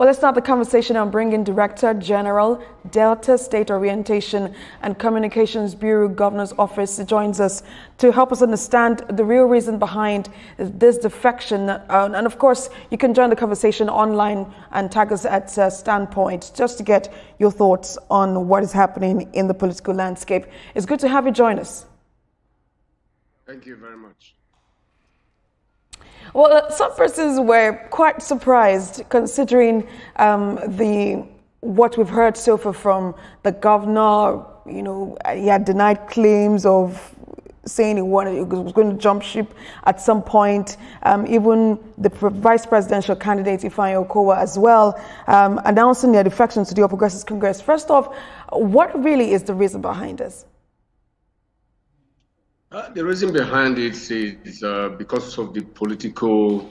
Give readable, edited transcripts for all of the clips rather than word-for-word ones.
Well, let's start the conversation on bringing Director General, Delta State Orientation and Communications Bureau Governor's Office joins us to help us understand the real reason behind this defection. And of course, you can join the conversation online and tag us at Standpoint just to get your thoughts on what is happening in the political landscape. It's good to have you join us. Thank you very much. Well, some persons were quite surprised considering what we've heard so far from the governor. You know, he had denied claims of saying he was going to jump ship at some point. Even the vice presidential candidate, Ifeanyi Okowa, as well, announcing their defection to the All Progressives Congress. First off, what really is the reason behind this? The reason behind it is because of the political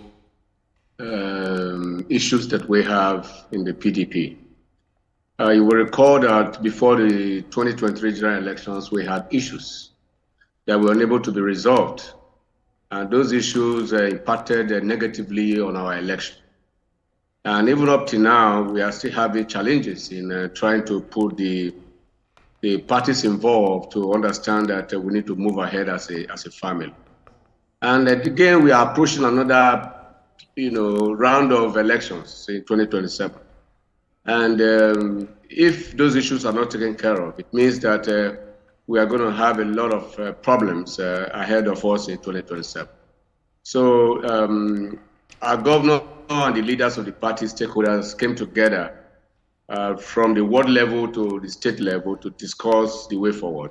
issues that we have in the PDP. You will recall that before the 2023 general elections, we had issues that were unable to be resolved. And those issues impacted negatively on our election. And even up to now, we are still having challenges in trying to put the parties involved to understand that we need to move ahead as a family. And again, we are approaching another, round of elections in 2027. And if those issues are not taken care of, it means that we are going to have a lot of problems ahead of us in 2027. So our governor and the leaders of the party stakeholders came together from the ward level to the state level to discuss the way forward.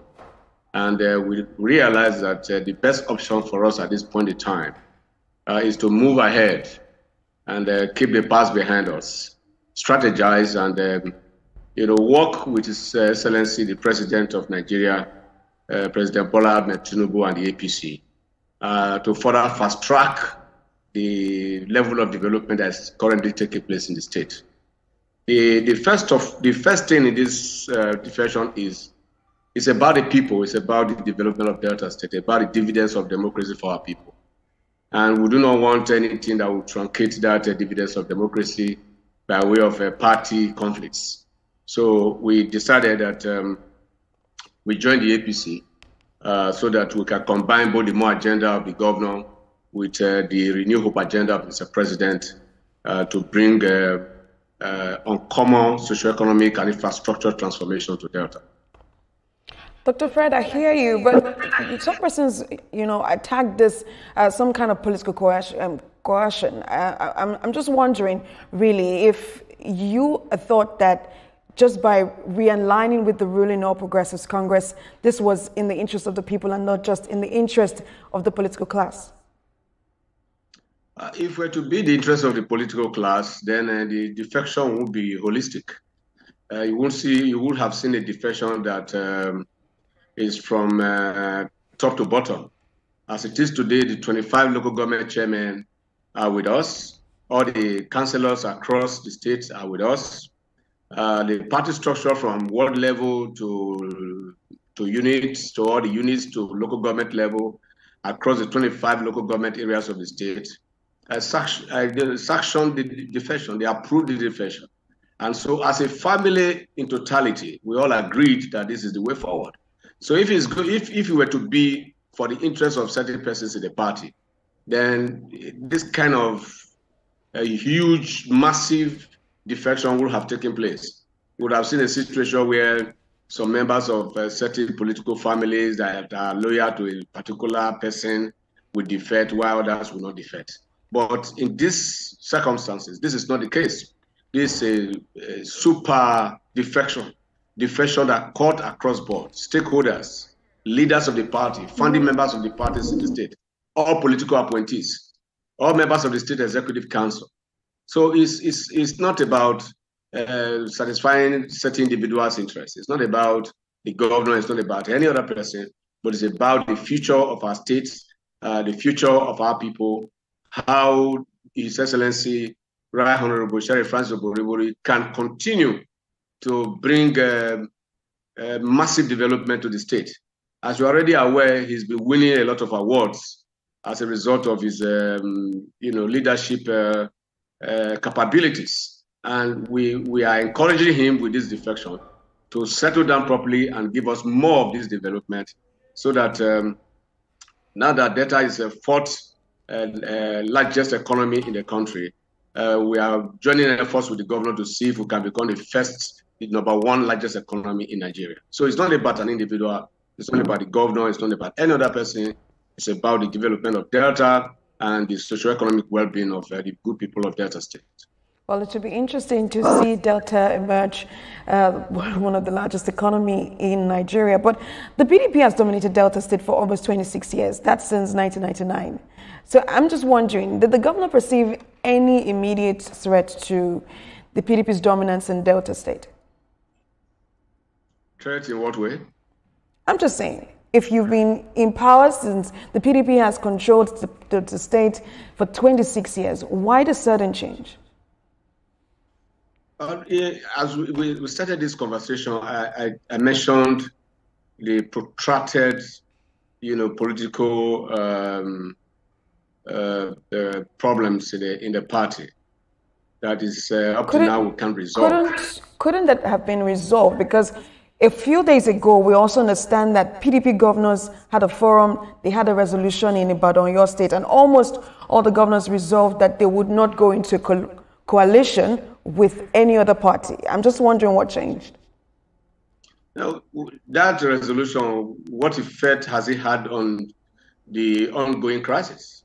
And we realized that the best option for us at this point in time is to move ahead and keep the past behind us, strategize and work with His Excellency, the President of Nigeria, President Bola Ahmed Tinubu and the APC to further fast track the level of development that's currently taking place in the state. The first thing in this defection is about the people. It's about the development of Delta State, about the dividends of democracy for our people. And we do not want anything that will truncate that dividends of democracy by way of party conflicts. So we decided that we joined the APC so that we can combine both the more agenda of the governor with the Renew Hope agenda of Mr. President to bring uncommon socioeconomic and infrastructure transformation to Delta. Dr. Fred, I hear you, but some persons, attack this as some kind of political coercion. I'm just wondering, really, if you thought that just by realigning with the ruling All Progressives Congress, this was in the interest of the people and not just in the interest of the political class. If we're to be the interest of the political class, then the defection would be holistic. You would have seen a defection that is from top to bottom. As it is today, the 25 local government chairmen are with us. All the councillors across the states are with us. The party structure from ward level to units, to all the units to local government level, across the 25 local government areas of the state, sanctioned the defection, they approved the defection. And so as a family in totality, we all agreed that this is the way forward. So if it were to be for the interest of certain persons in the party, then this kind of a huge, massive defection would have taken place. We would have seen a situation where some members of certain political families that are loyal to a particular person would defect while others will not defect. But in these circumstances, this is not the case. This is a super defection that cut across board. Stakeholders, leaders of the party, founding members of the parties in the state, all political appointees, all members of the State Executive Council. So it's not about satisfying certain individuals' interests. It's not about the governor. It's not about any other person, but it's about the future of our states, the future of our people, how His Excellency Right Honorable Sheriff Francis Oboribori can continue to bring massive development to the state. As you're already aware, he's been winning a lot of awards as a result of his leadership capabilities. And we are encouraging him with this defection to settle down properly and give us more of this development so that now that Delta is the fourth largest economy in the country, we are joining efforts with the governor to see if we can become the number one largest economy in Nigeria. So it's not about an individual, it's not about the governor, it's not about any other person, it's about the development of Delta and the socio-economic well-being of the good people of Delta State. Well, it should be interesting to see Delta emerge one of the largest economy in Nigeria. But the PDP has dominated Delta State for almost 26 years. That's since 1999. So I'm just wondering, did the governor perceive any immediate threat to the PDP's dominance in Delta State? Threat in what way? I'm just saying, if you've been in power since the PDP has controlled the state for 26 years, why the sudden change? As we started this conversation, I mentioned the protracted, political problems in the party. That is up to now we can't resolve. Couldn't that have been resolved? Because a few days ago, we also understand that PDP governors had a forum. They had a resolution in Ibadan, your state, and almost all the governors resolved that they would not go into a coalition with any other party. I'm just wondering what changed. Now, that resolution, what effect has it had on the ongoing crisis?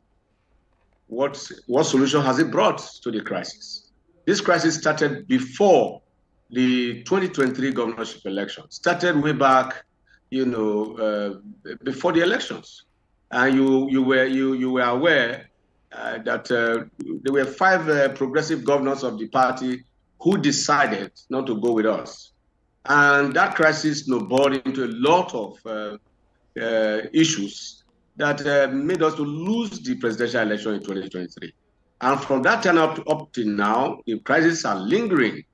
What solution has it brought to the crisis? This crisis started before the 2023 governorship election. Started way back, before the elections, and you were aware that there were 5 progressive governors of the party who decided not to go with us. And that crisis snowballed into a lot of issues that made us to lose the presidential election in 2023. And from that time up to now, the crises are lingering,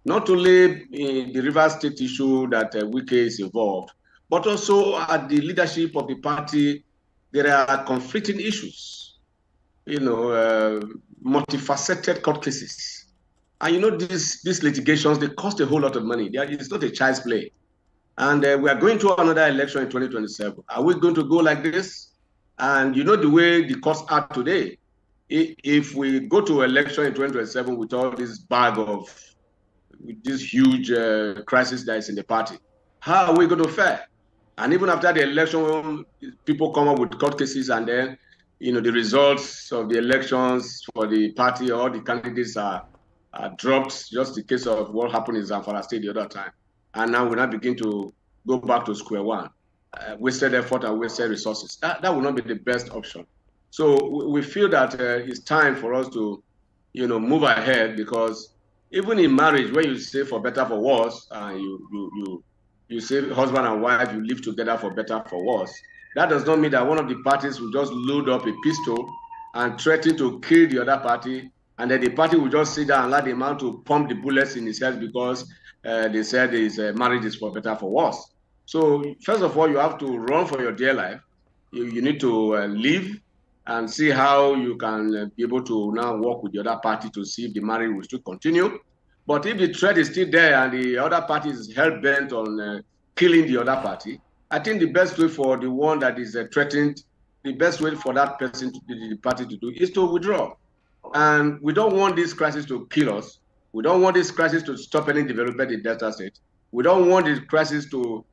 not only in the Rivers State issue that Wike is involved, but also at the leadership of the party, there are conflicting issues. Multifaceted court cases. And these litigations, they cost a whole lot of money. It's not a child's play. And we are going to another election in 2027. Are we going to go like this? And the way the courts are today, if we go to election in 2027 with all this bag of this huge crisis that is in the party, how are we going to fare? And even after the election, people come up with court cases and then the results of the elections for the party or the candidates are dropped, just the case of what happened in Zamfara State the other time. And now we now begin to go back to square one. Wasted effort and wasted resources. That will not be the best option. So we feel that it's time for us to, move ahead, because even in marriage, when you say for better, for worse, you say husband and wife, you live together for better, for worse. That does not mean that one of the parties will just load up a pistol and threaten to kill the other party, and then the party will just sit down and allow the man to pump the bullets in his head because they said his marriage is for better, for worse. So first of all, you have to run for your dear life. You need to live and see how you can be able to now work with the other party to see if the marriage will still continue. But if the threat is still there and the other party is hell-bent on killing the other party, I think the best way for the one that is threatened, the best way for that person, the party to do, is to withdraw. And we don't want this crisis to kill us. We don't want this crisis to stop any development in Delta State. We don't want this crisis to,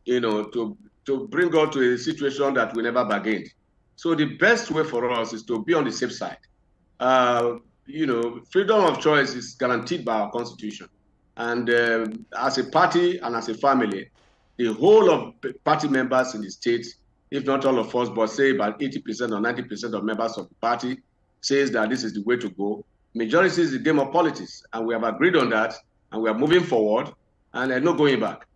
to bring us to a situation that we never bargained. So the best way for us is to be on the safe side. Freedom of choice is guaranteed by our constitution. And as a party and as a family, the whole of party members in the state, if not all of us, but say about 80% or 90% of members of the party, says that this is the way to go. Majority is the game of politics, and we have agreed on that, and we are moving forward, and no going back.